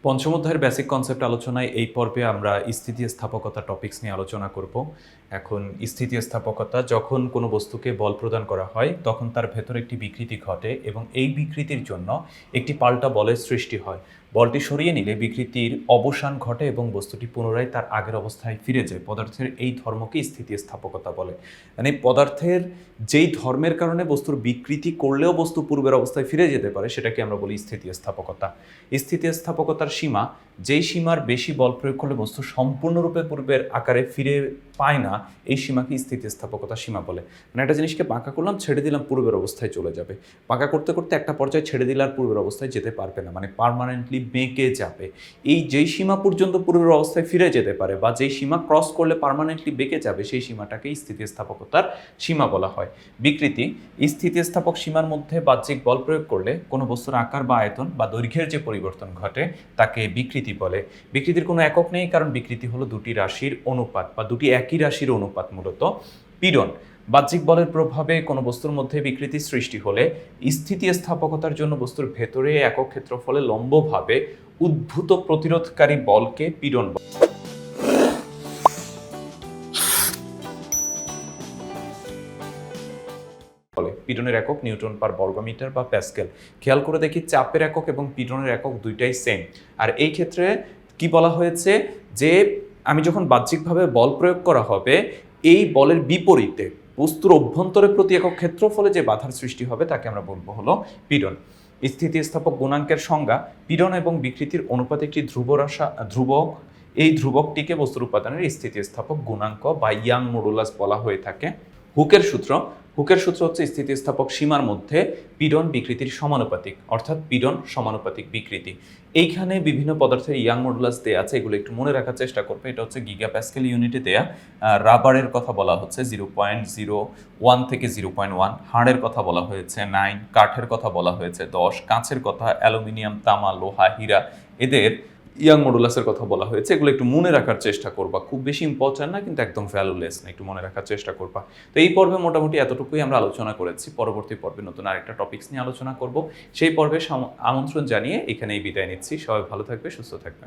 পঞ্চম অধ্যায়ের basic concept আলোচনায় এই পর্বে আমরা স্থিতিস্থাপকতা টপিকস নিয়ে আলোচনা করব। এখন স্থিতিস্থাপকতা, যখন কোনো বস্তুকে বল প্রদান করা হয় তখন তার ভেতরে একটি বিকৃতি ঘটে এবং এই বিকৃতির জন্য একটি পাল্টা বলের সৃষ্টি হয়। বলটি সরিয়ে নিলে বিকৃতির অবসান ঘটে এবং বস্তুটি পুনরায় তার আগের অবস্থায় ফিরে যায়। পদার্থের এই ধর্মকে স্থিতিস্থাপকতা বলে। মানে পদার্থের যেই ধর্মের কারণে বস্তুর বিকৃতি করলেও বস্তু পূর্বের অবস্থায় ফিরে যেতে পারে সেটাকে আমরা বলি স্থিতিস্থাপকতা। স্থিতিস্থাপকতার সীমা, যেই সীমার বেশি বল প্রয়োগ করলে বস্তু সম্পূর্ণরূপে পূর্বের আকারে ফিরে পায় না, এই সীমাকে স্থিতিস্থাপকতার সীমা বলে। মানে একটা জিনিসকে বাঁকা করলাম, ছেড়ে দিলাম, পূর্বের অবস্থায় চলে যাবে। বাঁকা করতে করতে একটা পর্যায়ে ছেড়ে দিলে আর পূর্বের অবস্থায় যেতে পারবে না, মানে পার্মানেন্টলি বেঁকে যাবে। এই যেই সীমা পর্যন্ত পূর্বের অবস্থায় ফিরে যেতে পারে বা যেই সীমা ক্রস করলে পার্মানেন্টলি বেঁকে যাবে, সেই সীমাটাকেই স্থিতিস্থাপকতার সীমা বলা হয়। বিকৃতি, স্থিতিস্থাপক সীমার মধ্যে বাহ্যিক বল প্রয়োগ করলে কোনো বস্তুর আকার বা আয়তন বা দৈর্ঘ্যের যে পরিবর্তন ঘটে তাকে বিকৃতি বলে। বিকৃতির কোনো একক নেই, কারণ বিকৃতি হলো দুটি রাশির অনুপাত বা দুটি একই রাশির অনুপাত মূলত। পীড়ন, বাহ্যিক বলের প্রভাবে কোনো বস্তুর মধ্যে বিকৃতি সৃষ্টি হলে স্থিতিস্থাপকতার জন্য বস্তুর ভেতরে একক ক্ষেত্রফলে লম্বভাবে উদ্ভূত প্রতিরোধকারী বলকে পীড়ন বলে। পীড়নের একক নিউটন পার বর্গমিটার বা প্যাসকেল। খেয়াল করে দেখি, চাপের একক এবং পীড়নের একক দুইটাই সেম। আর এই ক্ষেত্রে কি বলা হয়েছে যে আমি যখন বাহ্যিকভাবে বল প্রয়োগ করা হবে, এই বলের বিপরীতে বস্তুর অভ্যন্তরে প্রতি একক ক্ষেত্রফলে যে বাধার সৃষ্টি হবে তাকে আমরা বলবো হলো পীড়ন। স্থিতিস্থাপক গুণাঙ্কের সংজ্ঞা, পীড়ন এবং বিকৃতির অনুপাতে একটি ধ্রুবক, এই ধ্রুবকটিকে বস্তুর উপাদানের স্থিতিস্থাপক গুণাঙ্ক বা ইয়াং মডুলাস বলা হয়ে থাকে। হুকের সূত্র হচ্ছে স্থিতিস্থাপক সীমার মধ্যে পীড়ন বিকৃতির সমানুপাতিক, অর্থাৎ পীড়ন সমানুপাতিক বিকৃতি। এইখানে বিভিন্ন পদার্থের ইয়াং মডুলাস দেয়া আছে, এগুলো একটু মনে রাখার চেষ্টা করবে। এটা হচ্ছে গিগা প্যাসকেল ইউনিটে দেয়া। রাবারের কথা বলা হচ্ছে 0.01 থেকে 0.1, হাড়ের কথা বলা হয়েছে 9, কাঠের কথা বলা হয়েছে 10, কাঁচের কথা, অ্যালুমিনিয়াম, তামা, লোহা, হীরা, এদের ইয়াং মডুলাসের কথা বলা হয়েছে। এগুলো একটু মনে রাখার চেষ্টা করবা, খুব বেশি ইম্পর্টেন্ট না কিন্তু একদম ভ্যালুলেস না, একটু মনে রাখার চেষ্টা করবা। তো এই পর্বে মোটামুটি এতটুকুই আমরা আলোচনা করেছি। পরবর্তী পর্বে নতুন আরেকটা টপিকস নিয়ে আলোচনা করব। সেই পর্বে আমন্ত্রণ জানিয়ে এখানেই বিদায় নিচ্ছি। সবাই ভালো থাকবে, সুস্থ থাকবে।